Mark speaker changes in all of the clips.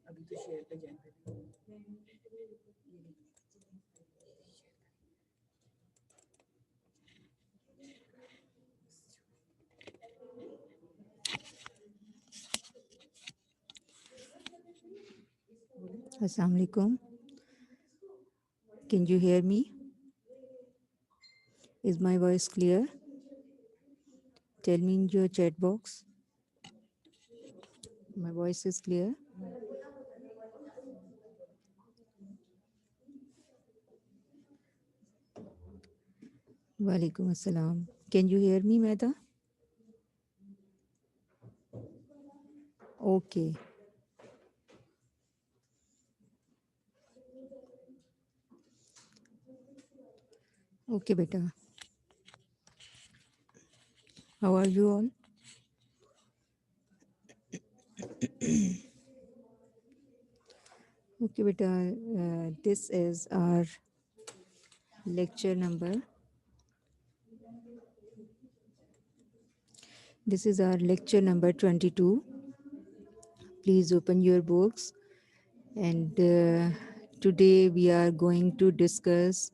Speaker 1: अभी तो शेयर पे जाएंगे।
Speaker 2: Assalamu alaikum. Can you hear me? Is my voice clear? Tell me in your chat box. My voice is clear. Walaikum assalam. Can you hear me, Mehta? Okay. Okay, beta. How are you all? Okay, beta. This is our lecture number. This is our lecture number 22. Please open your books. And today we are going to discuss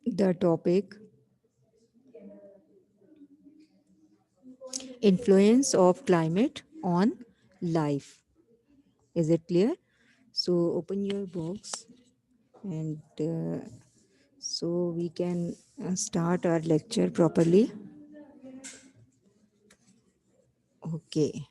Speaker 2: the topic influence of climate on life. Is it clear? So open your books and so we can start our lecture properly. Okay.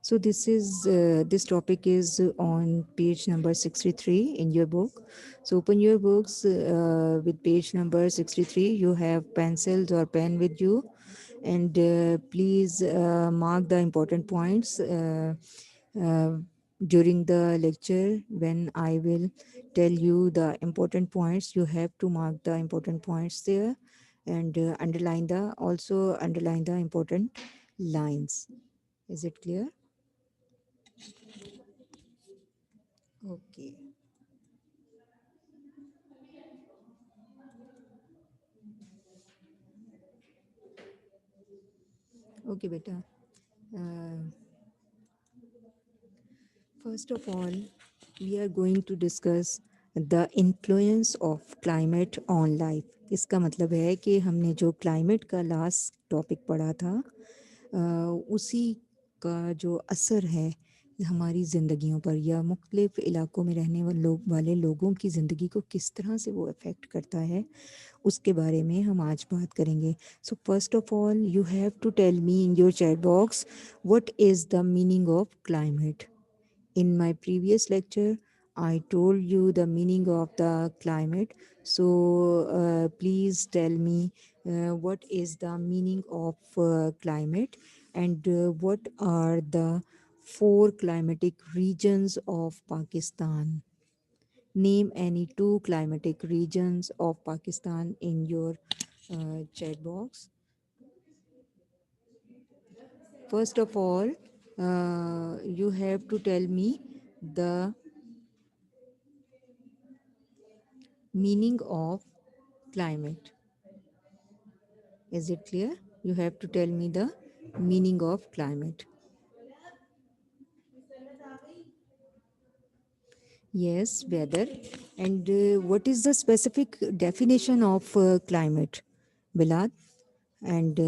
Speaker 2: So this topic is on page number 63 in your book. So open your books with page number 63. You have pencils or pen with you, and please mark the important points during the lecture. When I will tell you the important points, you have to mark the important points there, and underline the important lines. Is it clear? Okay. Okay, beta. Uh, First of all, we are going to discuss the influence of climate on life. इसका मतलब है कि हमने जो climate का last topic पढ़ा था उसी का जो असर है हमारी ज़िंदगियों पर या मुख्तलिफ़ इलाकों में रहने वाले लोगों की ज़िंदगी को किस तरह से वो अफेक्ट करता है उसके बारे में हम आज बात करेंगे. So first of all you have to tell me in your chat box what is the meaning of climate. In my previous lecture, I told you the meaning of the climate. So please tell me what is the meaning of climate and what are the 4 climatic regions of Pakistan. Name any 2 climatic regions of Pakistan in your chat box. First of all, you have to tell me the meaning of climate. Is it clear? You have to tell me the meaning of climate. Yes, weather. And what is the specific definition of climate, Bilal? And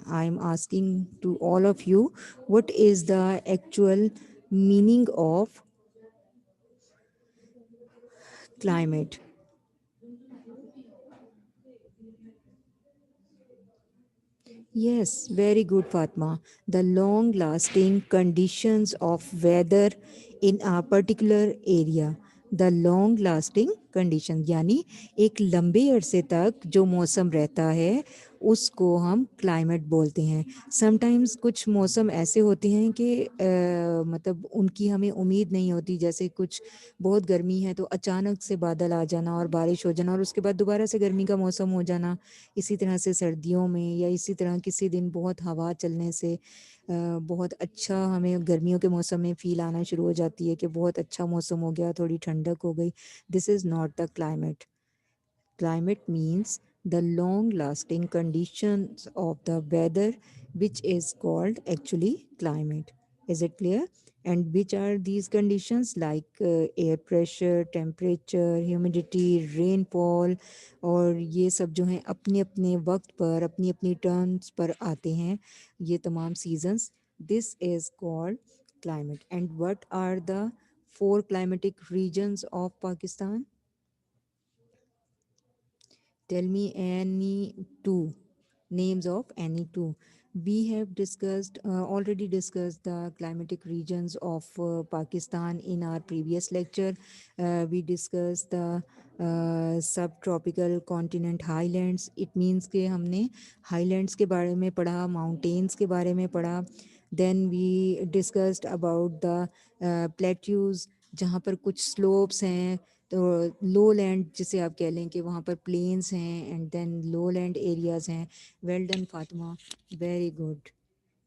Speaker 2: I'm asking to all of you, what is the actual meaning of climate? Yes, very good, Fatma. The long lasting conditions of weather in a particular area. The long lasting condition यानी एक लंबे अरसे तक जो मौसम रहता है उसको हम क्लाइमेट बोलते हैं. समटाइम्स कुछ मौसम ऐसे होते हैं कि मतलब उनकी हमें उम्मीद नहीं होती. जैसे कुछ बहुत गर्मी है तो अचानक से बादल आ जाना और बारिश हो जाना और उसके बाद दोबारा से गर्मी का मौसम हो जाना. इसी तरह से सर्दियों में या इसी तरह किसी दिन बहुत हवा चलने से बहुत अच्छा हमें गर्मियों के मौसम में फ़ील आना शुरू हो जाती है कि बहुत अच्छा मौसम हो गया, थोड़ी ठंडक हो गई. This is not the climate. Climate means the long lasting conditions of the weather which is called actually climate. Is it clear? And which are these conditions like air pressure, temperature, humidity, rainfall, और ये सब जो हैं अपने अपने वक्त पर अपनी अपनी टर्म्स पर आते हैं, ये तमाम seasons. This is called climate. And what are the four climatic regions of Pakistan? Tell me any two names of any two. We have already discussed the climatic regions of Pakistan in our previous lecture. We discussed the subtropical continent highlands. It means कि हमने highlands के बारे में पढ़ा, mountains के बारे में पढ़ा. Then we discussed about the plateaus, जहाँ पर कुछ slopes हैं, तो लो लैंड जिसे आप कह लें कि वहाँ पर प्लेन्स हैं and then low land areas हैं. Well done Fatima, very good.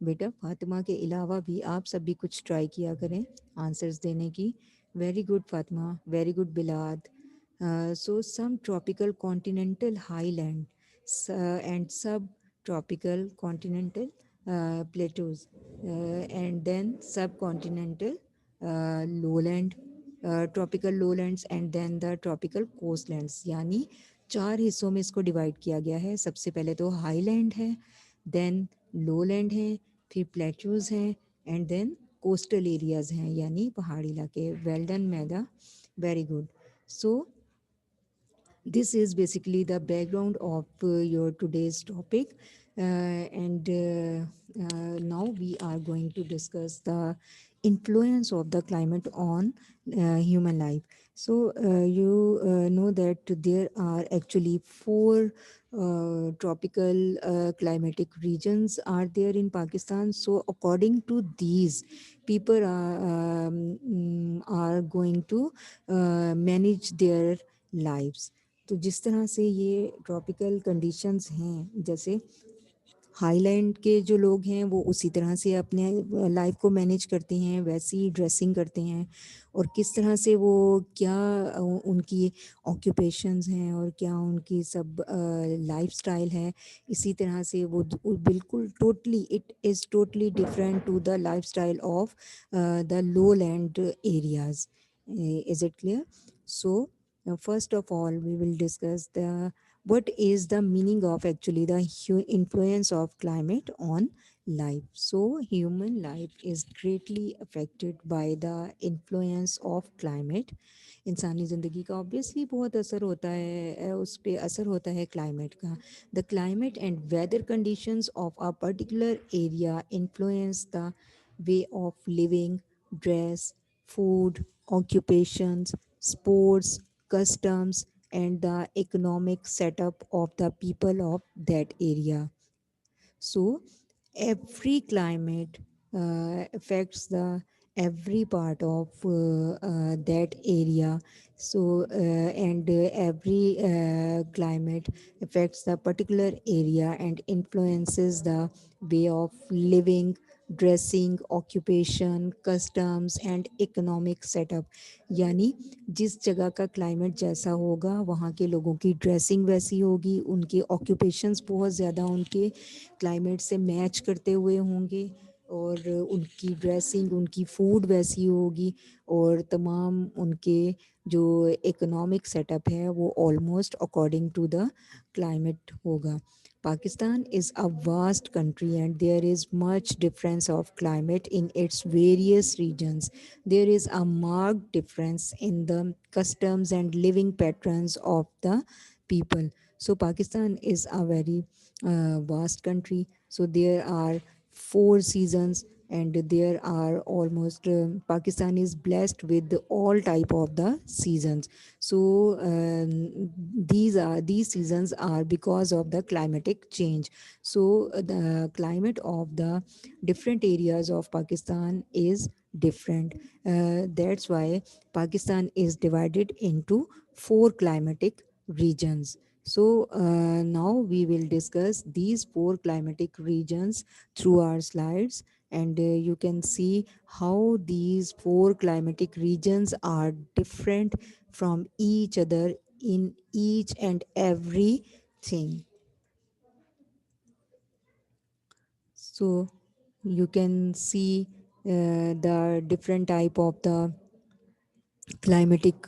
Speaker 2: बेटा फातिमा के अलावा भी आप सब भी कुछ ट्राई किया करें आंसर्स देने की. Very good Fatima, very good Bilad. So some tropical continental highland and subtropical continental plateaus, and then subcontinental lowland, tropical lowlands and then the tropical coastlands. यानी चार हिस्सों में इसको डिवाइड किया गया है. सबसे पहले तो हाईलैंड है, देन लोलैंड है, फिर प्लेट्यूज हैं एंड देन कोस्टल एरियाज हैं यानी पहाड़ी इलाके. Well done maida, very good. So this is basically the background of your today's topic, and now we are going to discuss the influence of the climate on human life. So you know that there are actually four tropical climatic regions are there in Pakistan. So according to these, people are going to manage their lives. तो जिस तरह से ये tropical conditions हैं, जैसे highland के जो लोग हैं वो उसी तरह से अपने लाइफ को मैनेज करते हैं, वैसी ड्रेसिंग करते हैं, और किस तरह से वो क्या उनकी ऑक्यूपेशंस हैं और क्या उनकी सब लाइफस्टाइल है, इसी तरह से वो बिल्कुल totally it is totally different to the lifestyle of the low land areas. Is it clear? So first of all we will discuss the what is the meaning of actually the influence of climate on life. So human life is greatly affected by the influence of climate. इंसानी ज़िंदगी का obviously बहुत असर होता है, उस पर असर होता है क्लाइमेट का. The climate and weather conditions of a particular area influence the way of living, dress, food, occupations, sports, customs, and the economic setup of the people of that area. So every climate affects the every part of that area. So and every climate affects the particular area and influences the way of living, dressing, occupation, customs and economic setup. यानी जिस जगह का climate जैसा होगा वहाँ के लोगों की ड्रेसिंग वैसी होगी, उनके ऑक्यूपेशंस बहुत ज़्यादा उनके क्लाइमेट से मैच करते हुए होंगे, और उनकी ड्रेसिंग, उनकी फूड वैसी होगी, और तमाम उनके जो इकोनॉमिक सेटअप है वो almost according to the climate होगा. Pakistan is a vast country and there is much difference of climate in its various regions. There is a marked difference in the customs and living patterns of the people. So Pakistan is a very vast country. So there are four seasons and there are almost Pakistan is blessed with all type of the seasons. So these seasons are because of the climatic change. So the climate of the different areas of Pakistan is different. That's why Pakistan is divided into four climatic regions. So now we will discuss these four climatic regions through our slides, and you can see how these four climatic regions are different from each other in each and every thing. So you can see the different type of the climatic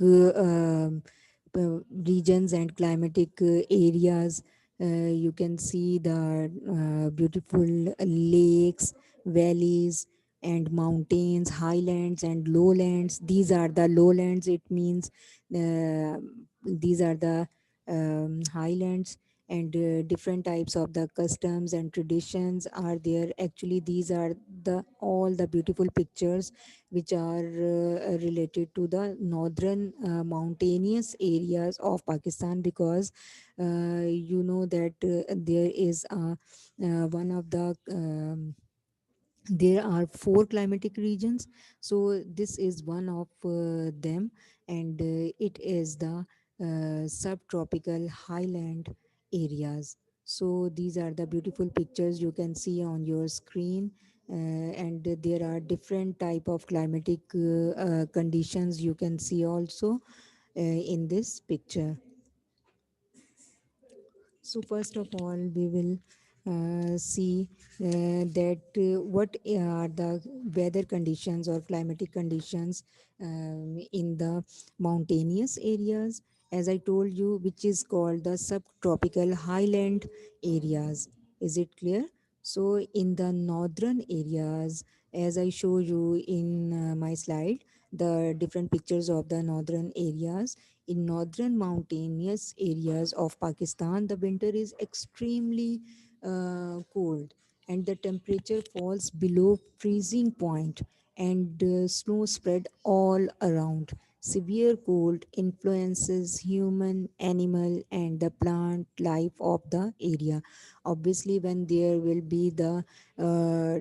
Speaker 2: regions and climatic areas. You can see the beautiful lakes, valleys, and mountains, highlands, and lowlands. These are the lowlands, it means these are the highlands, and different types of the customs and traditions are there. Actually, these are the all the beautiful pictures which are related to the northern mountainous areas of Pakistan, because you know that there is one of the there are four climatic regions. So this is one of them, and it is the subtropical highland areas. So these are the beautiful pictures you can see on your screen. And there are different type of climatic conditions you can see also in this picture. So first of all, we will see that what are the weather conditions or climatic conditions in the mountainous areas, as I told you, which is called the subtropical highland areas. Is it clear? So in the northern areas, as I show you in my slide, the different pictures of the northern areas. In northern mountainous areas of Pakistan, the winter is extremely cold, and the temperature falls below freezing point, and snow spread all around. Severe cold influences human, animal, and the plant life of the area. Obviously, when there will be the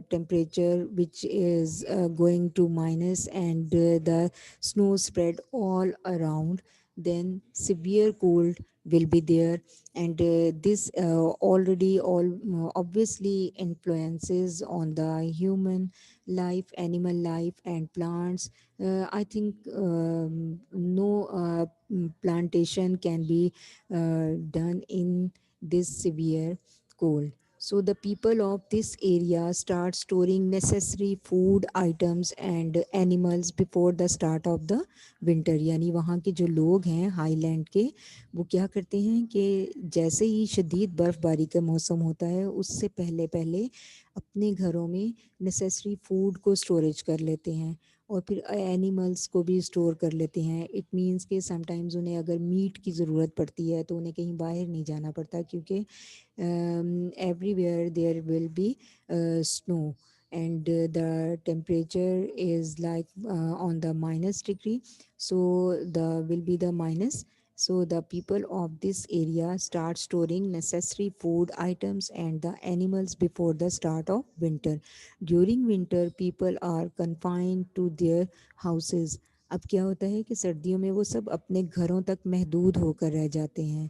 Speaker 2: temperature which is going to minus, and the snow spread all around, then severe cold will be there. And this already all obviously influences on the human life, animal life, and plants. I think no plantation can be done in this severe cold. So the people of this area start storing necessary food items and animals before the start of the winter. यानी वहाँ के जो लोग हैं highland के, वो क्या करते हैं कि जैसे ही शदीद बर्फ़बारी का मौसम होता है, उससे पहले पहले अपने घरों में नेसेसरी फूड को स्टोरेज कर लेते हैं, और फिर एनिमल्स को भी स्टोर कर लेते हैं. इट मीन्स कि समटाइम्स उन्हें अगर मीट की ज़रूरत पड़ती है तो उन्हें कहीं बाहर नहीं जाना पड़ता, क्योंकि everywhere there will be snow, and the temperature is like on the minus degree. So the will be the minus. So the people of this area start storing necessary food items and the animals before the start of winter. During winter, people are confined to their houses. अब क्या होता है कि सर्दियों में वो सब अपने घरों तक महदूद होकर रह जाते हैं.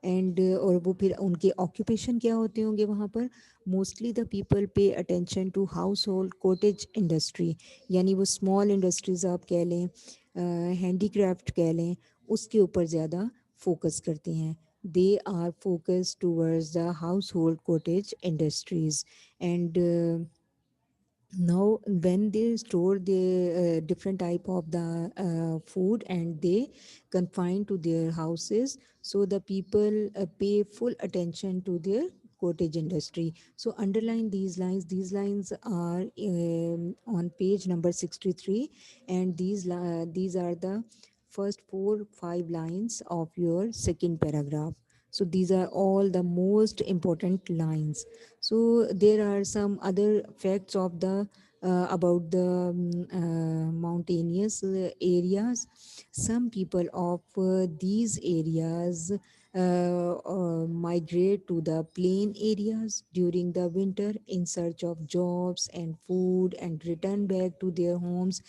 Speaker 2: एंड और वो फिर उनके ऑक्यूपेशन क्या होते होंगे वहाँ पर. Mostly the people pay attention to house hold cottage industry, यानी वो स्मॉल इंडस्ट्रीज आप कह लें, हैंडीक्राफ्ट कह लें, उसके ऊपर ज़्यादा फोकस करते हैं. They are focus towards the house hold cottage industries. And now when they store the different type of the food and they confine to their houses, so the people pay full attention to their cottage industry. So underline these lines are on page number 63, and these are the first 4 5 lines of your second paragraph. So these are all the most important lines. So there are some other facts of the about the mountainous areas. Some people of these areas migrate to the plain areas during the winter in search of jobs and food, and return back to their homes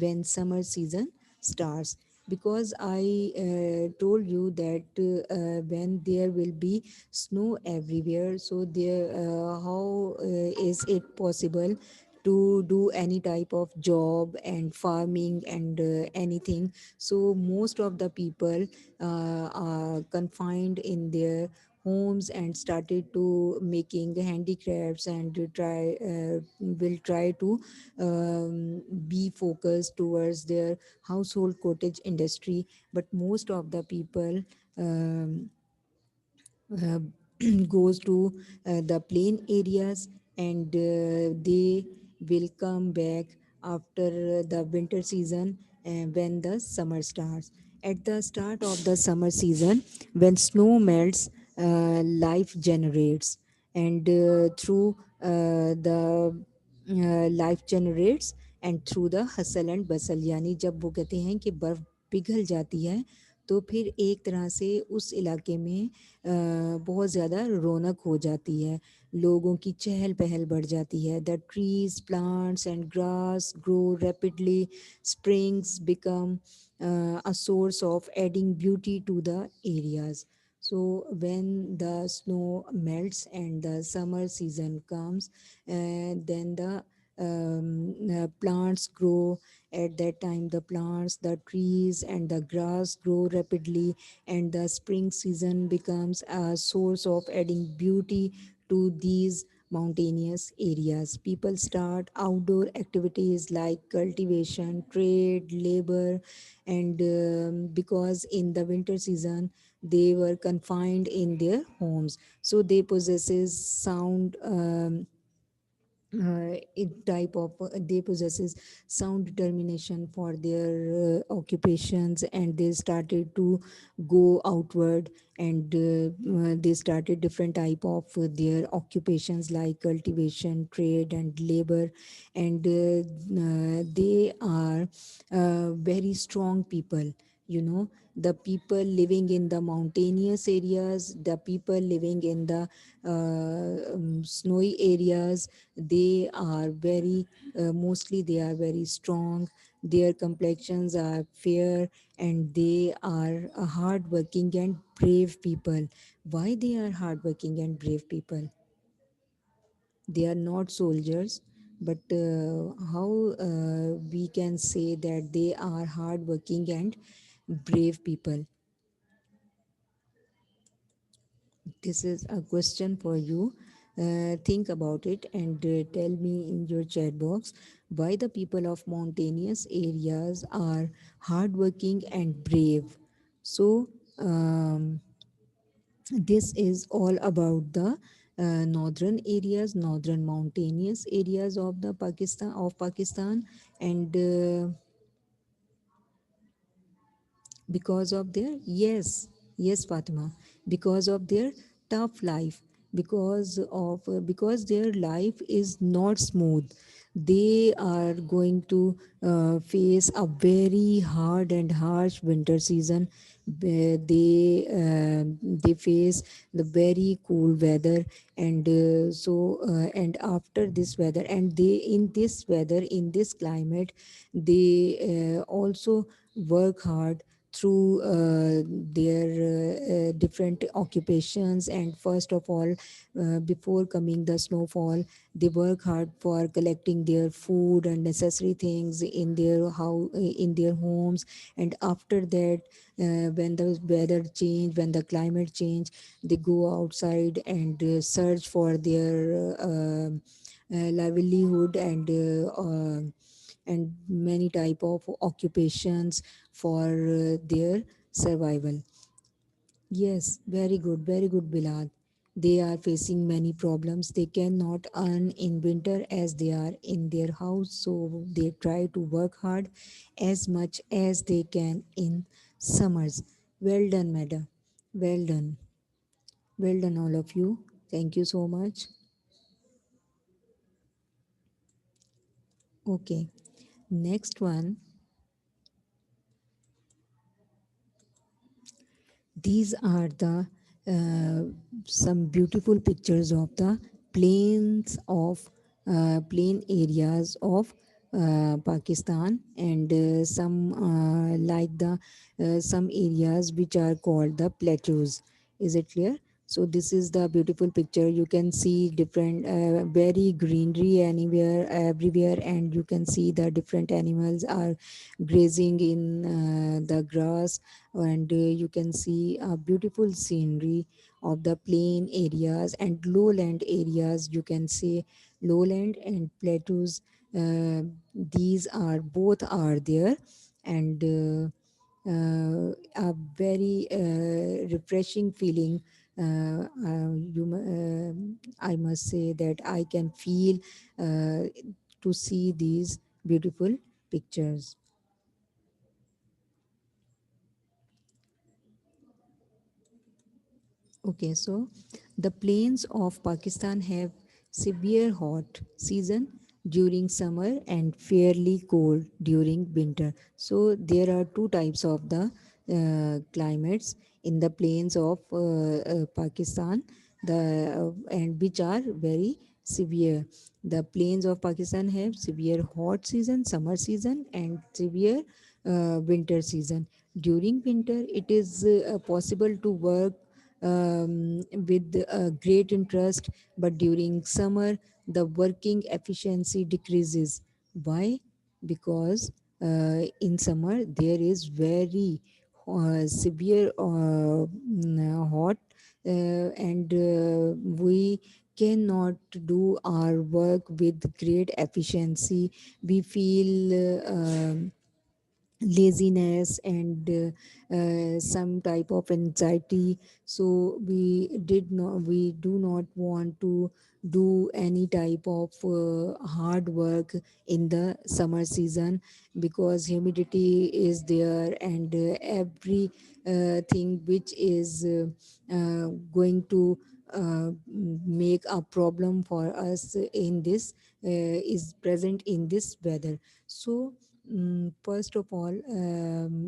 Speaker 2: when summer season starts. Because I told you that when there will be snow everywhere, so there how is it possible to do any type of job and farming and anything. So most of the people are confined in their homes and started to making handicrafts and will try to be focused towards their household cottage industry. But most of the people um, uh, goes to the plain areas, and they will come back after the winter season, when the summer starts. At the start of the summer season, when snow melts, life generates, and through the life generates, and through the hustle and बसल, यानी जब वो कहते हैं कि बर्फ़ पिघल जाती है, तो फिर एक तरह से उस इलाके में बहुत ज़्यादा रौनक हो जाती है, लोगों की चहल पहल बढ़ जाती है. The trees, plants and grass grow rapidly, springs become a source of adding beauty to the areas. So when the snow melts and the summer season comes, then the plants grow. At that time, the plants, the trees, and the grass grow rapidly, and the spring season becomes a source of adding beauty to these mountainous areas. People start outdoor activities like cultivation, trade, labor, and because in the winter season they were confined in their homes, so they possesses sound. It type of they possesses sound determination for their occupations, and they started to go outward, and they started different type of their occupations like cultivation, trade, and labor. And they are very strong people, you know. The people living in the mountainous areas, the people living in the snowy areas, they are very mostly they are very strong, their complexions are fair, and they are hardworking and brave people. Why they are hardworking and brave people? They are not soldiers, but how we can say that they are hardworking and brave people? This is a question for you. Think about it and tell me in your chat box why the people of mountainous areas are hardworking and brave. So, this is all about the northern areas, northern mountainous areas of the Pakistan, and because of their, yes Fatima, because of their tough life, because their life is not smooth. They are going to face a very hard and harsh winter season, where they face the very cool weather, and and after this weather, and they in this weather, in this climate, they also work hard through their different occupations. And first of all, before coming the snowfall, they work hard for collecting their food and necessary things in their in their homes. And after that, when the weather change, when the climate change, they go outside and search for their livelihood, and many type of occupations for their survival. Yes, very good, Bilal. They are facing many problems. They cannot earn in winter as they are in their house, so they try to work hard as much as they can in summers. Well done, madam. Well done. Well done, all of you. Thank you so much. Okay, next one. These are the some beautiful pictures of the plain areas of Pakistan, and some like the some areas which are called the plateaus. Is it clear? So this is the beautiful picture. You can see different, very greenery anywhere, everywhere, and you can see the different animals are grazing in the grass, and you can see a beautiful scenery of the plain areas and lowland areas. You can see lowland and plateaus. These are both are there, and a very refreshing feeling. I must say that I can feel to see these beautiful pictures. Okay, so the plains of Pakistan have severe hot season during summer and fairly cold during winter. So there are two types of the climates in the plains of Pakistan, the and which are very severe. The plains of Pakistan have severe hot season, summer season, and severe winter season. During winter, it is possible to work with great interest, but during summer, the working efficiency decreases. Why? Because in summer there is very severe hot, and we cannot do our work with great efficiency. We feel laziness and some type of anxiety. So we do not want to do any type of hard work in the summer season, because humidity is there, and every thing which is going to make a problem for us in this is present in this weather. So first of all,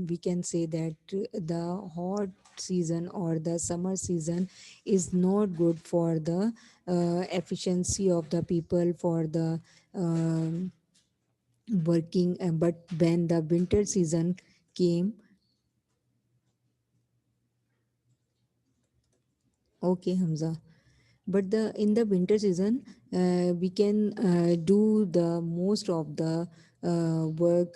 Speaker 2: we can say that the hot season or the summer season is not good for the efficiency of the people, for the working. But when the winter season came, okay, Hamza. But the in the winter season, we can do the most of the work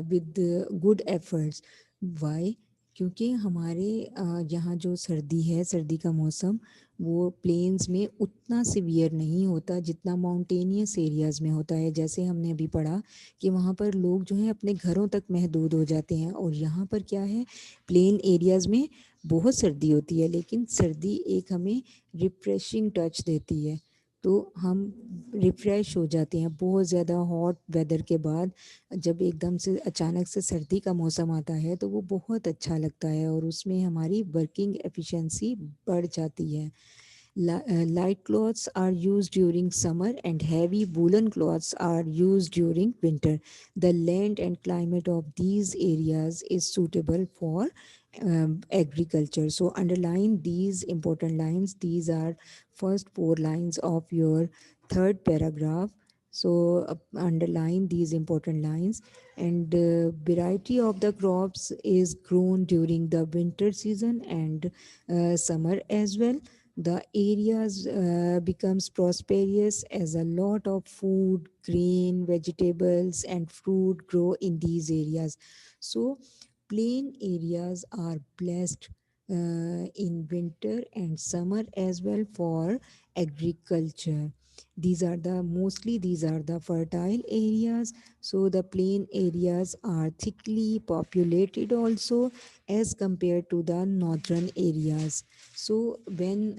Speaker 2: with the good efforts. Why? क्योंकि हमारे यहाँ जो सर्दी है, सर्दी का मौसम, वो प्लेन्स में उतना सिवियर नहीं होता जितना माउंटेनियस एरियाज में होता है। जैसे हमने अभी पढ़ा कि वहाँ पर लोग जो हैं अपने घरों तक महदूद हो जाते हैं, और यहाँ पर क्या है, प्लेन एरियाज में बहुत सर्दी होती है, लेकिन सर्दी एक हमें रिफ्रेशिंग टच देती है। तो हम रिफ्रेश हो जाते हैं बहुत ज़्यादा हॉट वेदर के बाद। जब एकदम से अचानक से सर्दी का मौसम आता है तो वो बहुत अच्छा लगता है, और उसमें हमारी वर्किंग एफिशिएंसी बढ़ जाती है। Light clothes are used during summer and heavy woolen clothes are used during winter. The land and climate of these areas is suitable for agriculture. So underline these important lines. These are first four lines of your third paragraph. So underline these important lines. And variety of the crops is grown during the winter season and summer as well. The areas becomes prosperous as a lot of food, grain, vegetables and fruit grow in these areas. So plain areas are blessed in winter and summer as well for agriculture. These are the fertile areas. So the plain areas are thickly populated also as compared to the northern areas. So when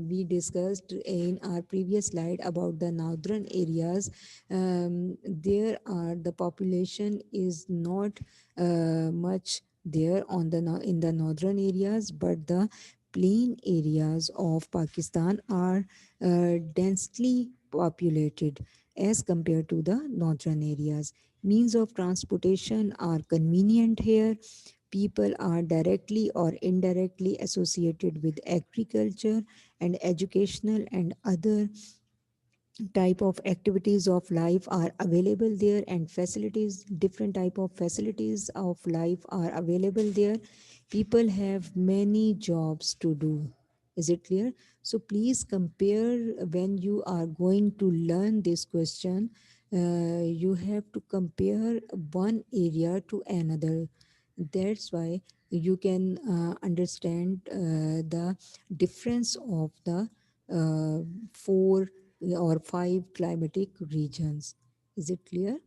Speaker 2: we discussed in our previous slide about the northern areas, there are the population is not much there on the in the northern areas, but the plain areas of Pakistan are densely populated as compared to the northern areas. Means of transportation are convenient here. People are directly or indirectly associated with agriculture, and educational and other type of activities of life are available there, and facilities, different type of facilities of life are available there. People have many jobs to do. Is it clear? So please compare when you are going to learn this question. You have to compare one area to another. That's why you can understand the difference of the four or five climatic regions. Is it clear?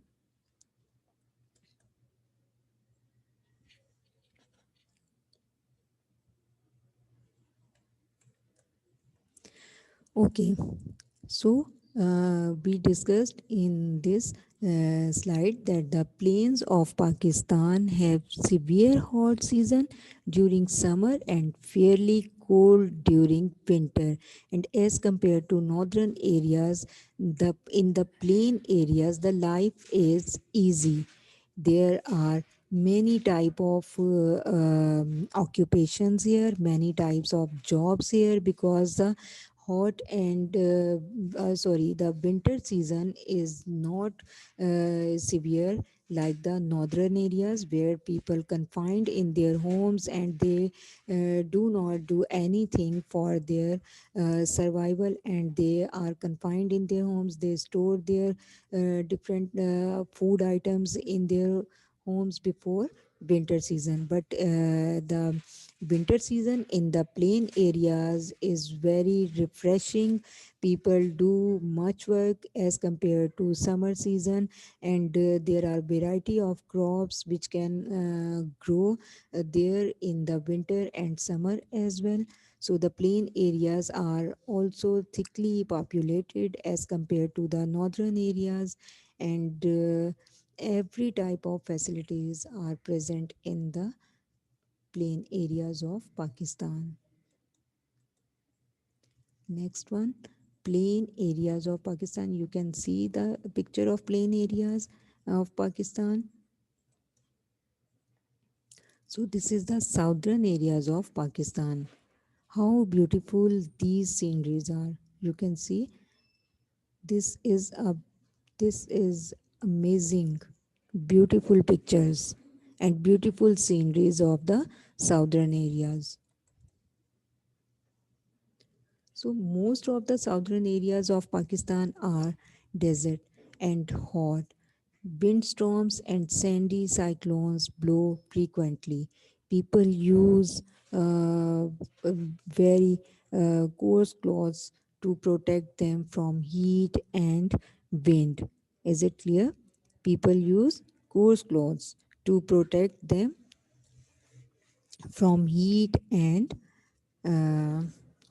Speaker 2: Okay, so we discussed in this slide that the plains of Pakistan have severe hot season during summer and fairly cold during winter. And as compared to northern areas, in the plain areas, the life is easy. There are many type of occupations here, many types of jobs here, because the hot and sorry, the winter season is not severe like the northern areas, where people confined in their homes and they do not do anything for their survival, and they are confined in their homes. They store their different food items in their homes before winter season. But the winter season in the plain areas is very refreshing. People do much work as compared to summer season, and there are variety of crops which can grow there in the winter and summer as well. So the plain areas are also thickly populated as compared to the northern areas, and every type of facilities are present in the plain areas of Pakistan. Next one, plain areas of Pakistan. You can see the picture of plain areas of Pakistan. So this is the southern areas of Pakistan. How beautiful these sceneries are. You can see this is a this is amazing, beautiful pictures and beautiful sceneries of the southern areas. So most of the southern areas of Pakistan are desert and hot. Windstorms and sandy cyclones blow frequently. People use very coarse clothes to protect them from heat and wind. Is it clear? People use coarse clothes to protect them from heat and uh,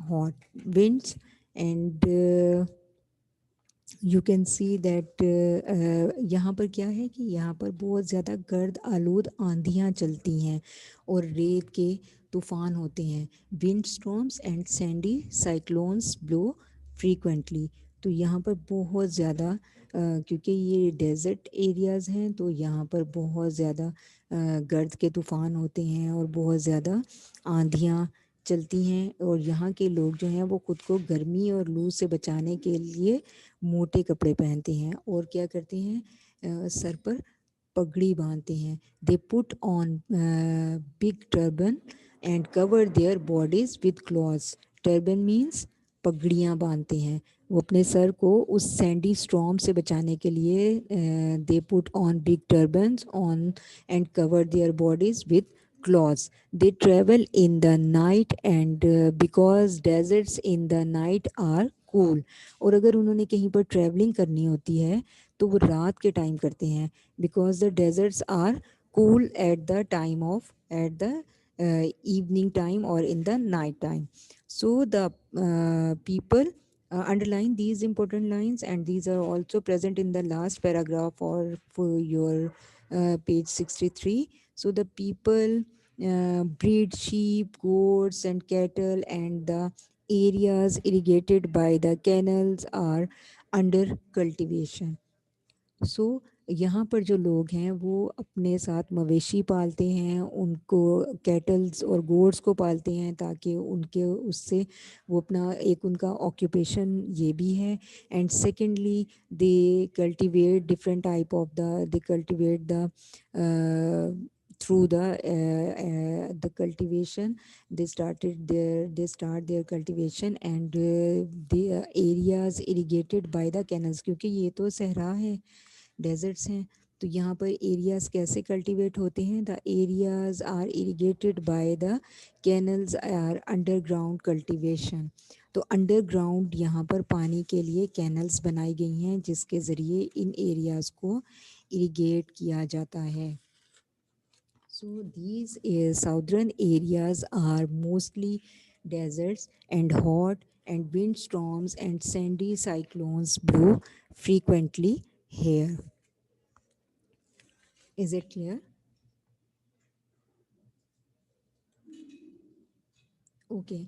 Speaker 2: hot winds, and you can see that यहाँ पर क्या है कि यहाँ पर बहुत ज़्यादा गर्द आलूद आंधियाँ चलती हैं और रेत के तूफान होते हैं. Wind storms and Sandy cyclones blow frequently. तो यहाँ पर बहुत ज़्यादा क्योंकि ये डेजर्ट एरियाज़ हैं, तो यहाँ पर बहुत ज़्यादा गर्द के तूफान होते हैं और बहुत ज़्यादा आंधियाँ चलती हैं. और यहाँ के लोग जो हैं वो खुद को गर्मी और लू से बचाने के लिए मोटे कपड़े पहनते हैं और क्या करते हैं, सर पर पगड़ी बांधते हैं. They put on big turban and cover their bodies with clothes. Turban means पगड़ियाँ बांधते हैं. वो अपने सर को उस सैंडी स्टॉर्म से बचाने के लिए दे put on big turbans on and cover their bodies with cloths. They travel in the night, and because deserts in the night are cool. और अगर उन्होंने कहीं पर ट्रैवलिंग करनी होती है तो वो रात के टाइम करते हैं, because the deserts are cool at the time of at the evening time or in the night time. So the people underline these important lines, and these are also present in the last paragraph or for your page 63. So the people breed sheep, goats and cattle, and the areas irrigated by the canals are under cultivation. सो यहाँ पर जो लोग हैं वो अपने साथ मवेशी पालते हैं, उनको कैटल्स और गोट्स को पालते हैं ताकि उनके उससे वो अपना एक उनका ऑक्यूपेशन ये भी है. And secondly they cultivate different type of the they cultivate the through the cultivation. They start their cultivation, and the areas irrigated by the canals, क्योंकि ये तो सहरा है, डेजर्ट्स हैं, तो यहाँ पर एरियाज कैसे कल्टीवेट होते हैं? The areas are irrigated by the canals are underground cultivation. तो अंडरग्राउंड यहाँ पर पानी के लिए कैनल्स बनाई गई हैं जिसके ज़रिए इन एरियाज़ को इरिगेट किया जाता है। So these southern areas are mostly deserts and hot, and windstorms and sandy cyclones blow frequently here. Is it clear? Okay.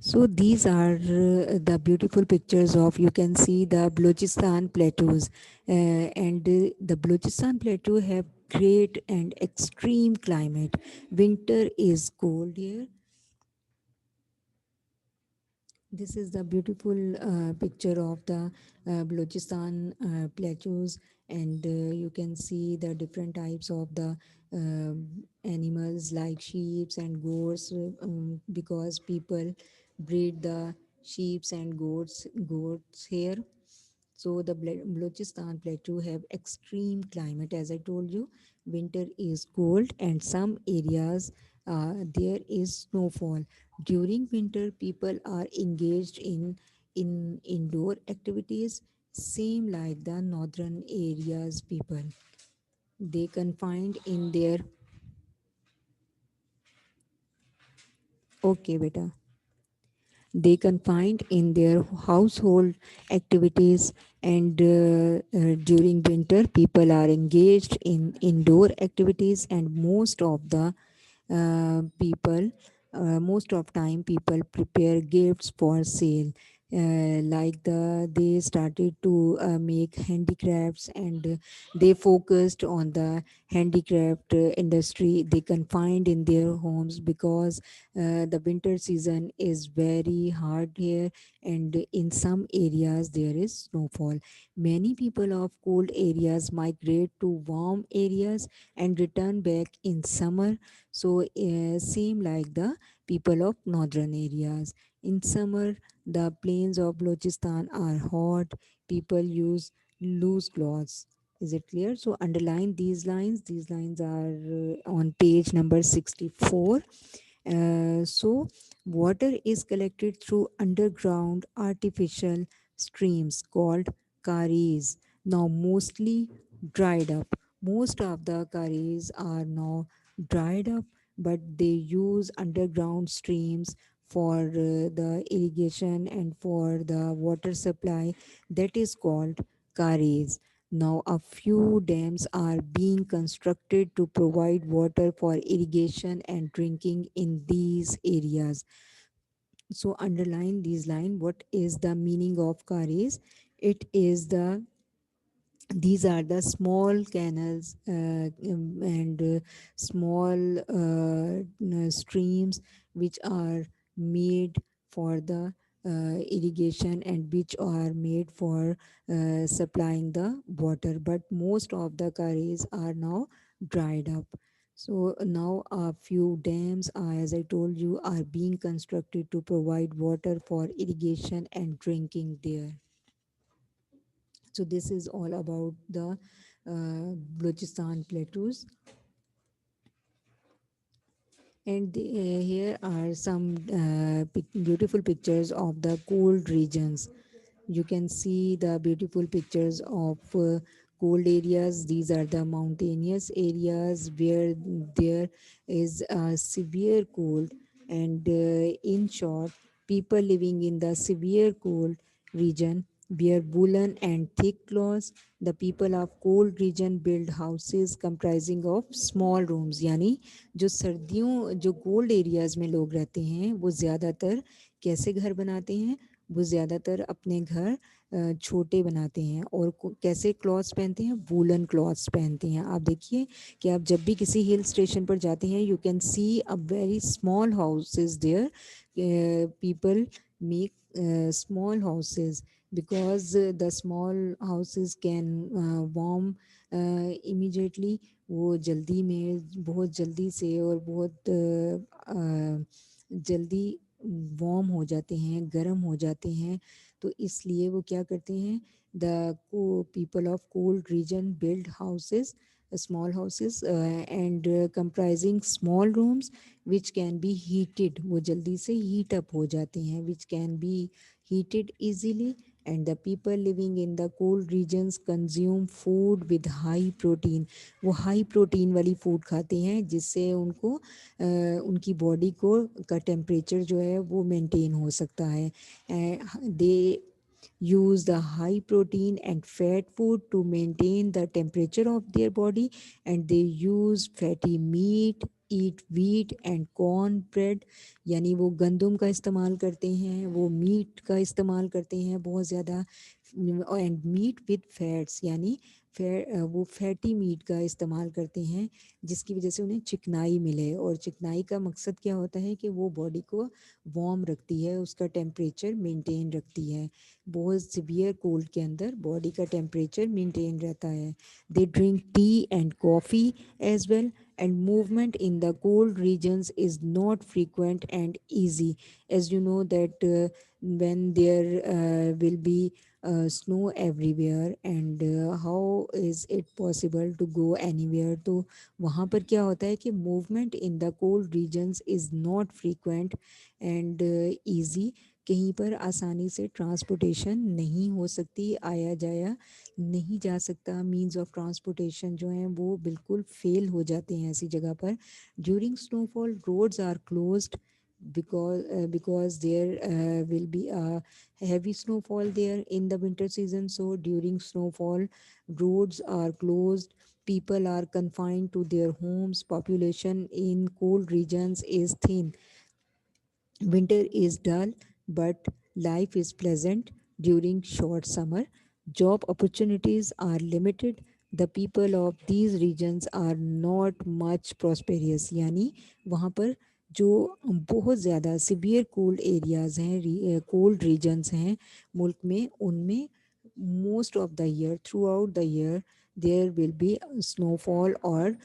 Speaker 2: So these are the beautiful pictures of, you can see the Balochistan plateaus, and the Balochistan plateau have great and extreme climate. Winter is cold here. This is the beautiful picture of the Balochistan plateaus, and you can see the different types of the animals like sheep and goats, because people breed the sheep and goats here. So the Balochistan plateau have extreme climate. As I told you, winter is cold, and some areas there is snowfall. During winter, people are engaged in indoor activities, same like the northern areas people. They confined in their, okay beta, they confined in their household activities, and during winter people are engaged in indoor activities, and most of time people prepare gifts for sale, like they started to make handicrafts, and they focused on the handicraft industry. They confined in their homes because the winter season is very hard here, and in some areas there is snowfall. Many people of cold areas migrate to warm areas and return back in summer. So same like the people of northern areas. In summer, the plains of Balochistan are hot. People use loose clothes. Is it clear? So underline these lines. These lines are on page number 64. So water is collected through underground artificial streams called karis, now mostly dried up. Most of the karis are now dried up, but they use underground streams for the irrigation and for the water supply, that is called karis. Now, a few dams are being constructed to provide water for irrigation and drinking in these areas. So, underline these lines. What is the meaning of karis? It is the These are the small canals and small streams which are made for the irrigation, and which are made for supplying the water, but most of the quarries are now dried up. So now a few dams, as I told you, are being constructed to provide water for irrigation and drinking there. So this is all about the Balochistan plateaus. And here are some beautiful pictures of the cold regions. You can see the beautiful pictures of cold areas. These are the mountainous areas where there is a severe cold, and in short, people living in the severe cold region wear woolen and thick clothes. The people of cold region build houses comprising of small rooms. यानी जो cold areas में लोग रहते हैं वो ज़्यादातर कैसे घर बनाते हैं? वो ज़्यादातर अपने घर छोटे बनाते हैं, और कैसे क्लॉथ्स पहनते हैं? वूलन क्लॉथ्स पहनते हैं। आप देखिए कि आप जब भी किसी हिल स्टेशन पर जाते हैं, you can see a very small houses there. People make small houses because the small houses can warm immediately. वो जल्दी में बहुत जल्दी से और बहुत जल्दी वार्म हो जाते हैं, गर्म हो जाते हैं। तो इसलिए वो क्या करते हैं, the people of cold region build houses, small houses and comprising small rooms which can be heated, वो जल्दी से heat up हो जाते हैं, which can be heated easily, and the people living in the cold regions consume food with high protein, वो high protein वाली food खाते हैं जिससे उनको उनकी बॉडी को का टेम्परेचर जो है वो मेंटेन हो सकता है। दे use the high protein and fat food to maintain the temperature of their body, and they use fatty meat, eat wheat and corn bread, यानी वो गंदम का इस्तेमाल करते हैं, वो मीट का इस्तेमाल करते हैं बहुत ज़्यादा, एंड मीट विद फैट्स, यानी वो फैटी मीट का इस्तेमाल करते हैं जिसकी वजह से उन्हें चिकनाई मिले। और चिकनाई का मकसद क्या होता है कि वो बॉडी को वार्म रखती है, उसका टेम्परेचर मेंटेन रखती है। बहुत सिवियर कोल्ड के अंदर बॉडी का टेम्परेचर मेंटेन रहता है। They drink tea and coffee as well, and movement in the cold regions is not frequent and easy, as you know that when there will be snow everywhere, and how is it possible to go anywhere, तो वहाँ पर क्या होता है कि movement in the cold regions is not frequent and easy, कहीं पर आसानी से ट्रांसपोर्टेशन नहीं हो सकती, आया जाया नहीं जा सकता, मीन्स ऑफ ट्रांसपोर्टेशन जो हैं वो बिल्कुल फेल हो जाते हैं ऐसी जगह पर। During snowfall roads are closed because there will be a heavy snowfall there in the winter season, so during snowfall roads are closed, people are confined to their homes, population in cold regions is thin, winter is dull, but life is pleasant during short summer. Job opportunities are limited. The people of these regions are not much prosperous. यानी वहाँ पर जो बहुत ज़्यादा severe cold areas हैं, cold regions हैं मुल्क में, उनमें most of the year, throughout the year, there will be snowfall or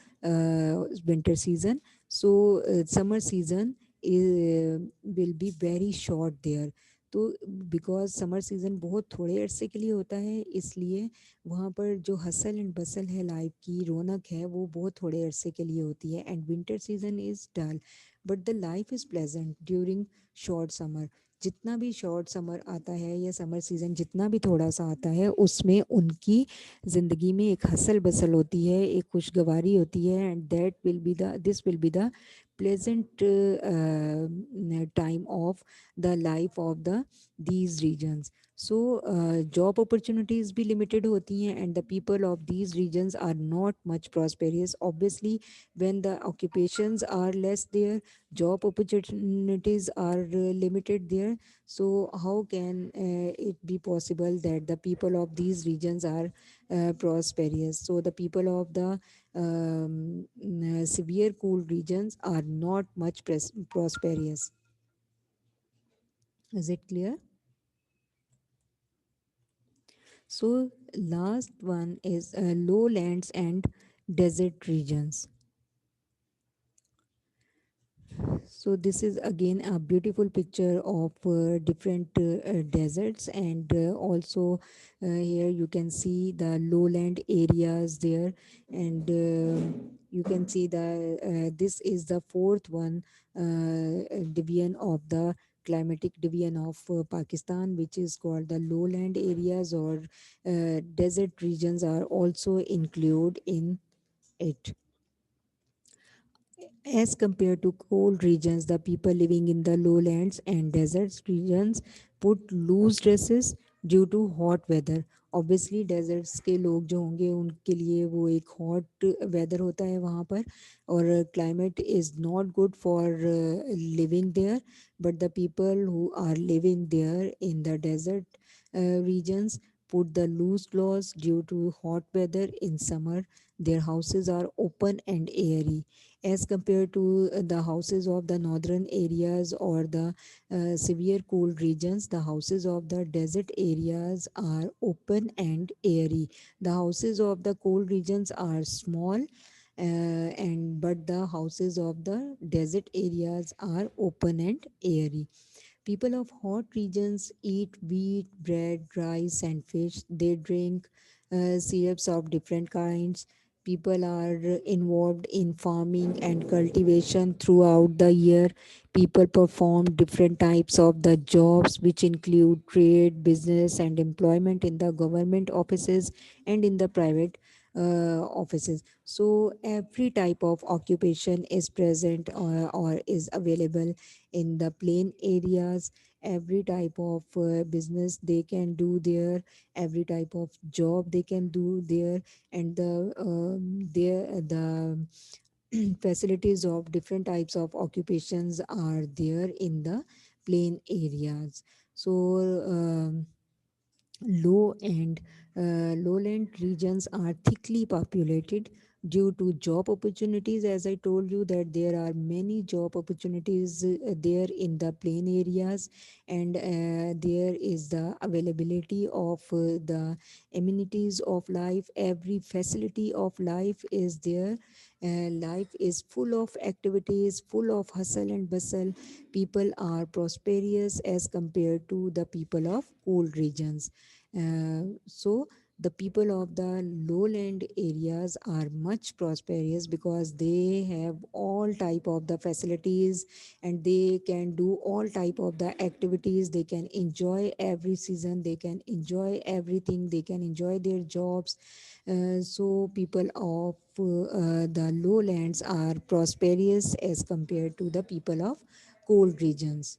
Speaker 2: winter season. So summer season will be very short there. तो बिकॉज समर सीज़न बहुत थोड़े अरसे के लिए होता है, इसलिए वहाँ पर जो हसल एंड बसल है, लाइफ की रौनक है, वो बहुत थोड़े अरसे के लिए होती है। And winter season is dull but the life is pleasant during short summer. जितना भी शॉर्ट समर आता है या समर सीज़न जितना भी थोड़ा सा आता है, उसमें उनकी ज़िंदगी में एक हसल बसल होती है, एक खुशगवारी होती है, and that will be the this will be the pleasant time of the life of the these regions. So job opportunities भी limited होती हैं, and the people of these regions are not much prosperous. Obviously when the occupations are less there, job opportunities are limited there, so how can it be possible that the people of these regions are prosperous? So the people of the severe cold regions are not much prosperous. Is it clear? So last one is lowlands and desert regions. So this is again a beautiful picture of different deserts, and also here you can see the lowland areas there, and you can see the this is the fourth one division of the climatic division of Pakistan, which is called the lowland areas, or desert regions are also included in it. As compared to cold regions, the people living in the lowlands and deserts regions put loose dresses due to hot weather. Obviously deserts के लोग जो होंगे उनके लिए वो एक hot weather होता है वहाँ पर, और climate is not good for living there, but the people who are living there in the desert regions put the loose clothes due to hot weather in summer. Their houses are open and airy, as compared to the houses of the northern areas or the severe cold regions. The houses of the desert areas are open and airy. The houses of the cold regions are small, and but the houses of the desert areas are open and airy. People of hot regions eat wheat, bread, rice, and fish. They drink syrups of different kinds. People are involved in farming and cultivation throughout the year. People perform different types of the jobs, which include trade, business, and employment in the government offices and in the private offices. So every type of occupation is present, or is available in the plain areas. Every type of business they can do there, every type of job they can do there, and the facilities of different types of occupations are there in the plain areas. So low and lowland regions are thickly populated due to job opportunities. As I told you that there are many job opportunities there in the plain areas, and there is the availability of the amenities of life. Every facility of life is there. Life is full of activities, full of hustle and bustle. People are prosperous as compared to the people of cold regions. So the people of the lowland areas are much prosperous because they have all type of the facilities, and they can do all type of the activities. They can enjoy every season, they can enjoy everything, they can enjoy their jobs. So people of the lowlands are prosperous as compared to the people of cold regions.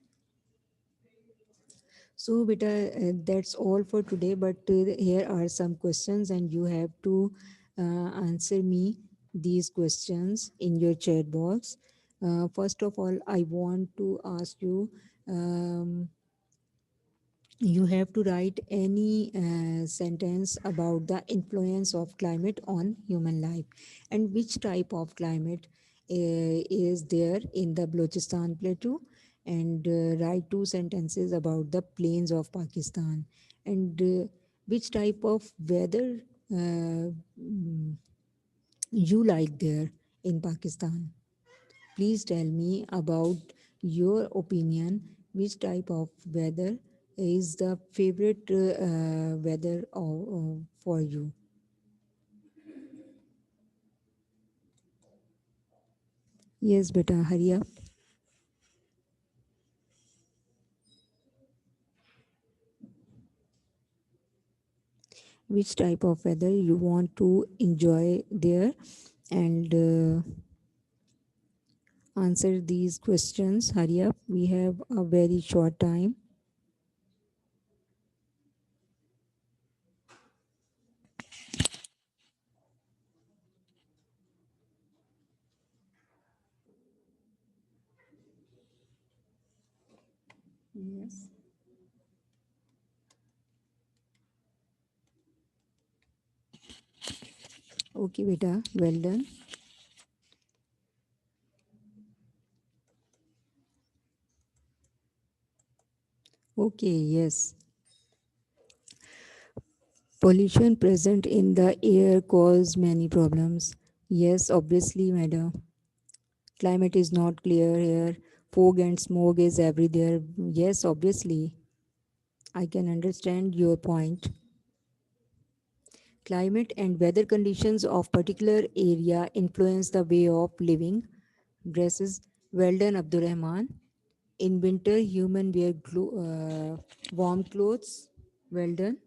Speaker 2: So, beta, that's all for today. But here are some questions, and you have to answer me these questions in your chat box. First of all, I want to ask you. You have to write any sentence about the influence of climate on human life, and which type of climate is there in the Balochistan plateau, and write two sentences about the plains of Pakistan, and which type of weather you like there in Pakistan. Please tell me about your opinion. Which type of weather is the favorite weather for you? Yes, beta, hurry up. Which type of weather you want to enjoy there, and answer these questions. Hurry up. We have a very short time. Yes. Okay, beta. Well done. Okay, yes. Pollution present in the air cause many problems. Yes, obviously, madam. Climate is not clear here. Fog and smoke is everywhere. Yes, obviously. I can understand your point. Climate and weather conditions of particular area influence the way of living. Dresses. Well done, Abdurrahman. In winter, human wear warm clothes. Well done.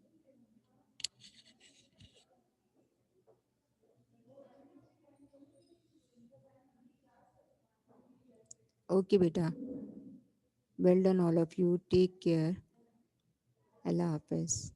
Speaker 2: Okay, beta. Well done, all of you. Take care. Allah Hafiz.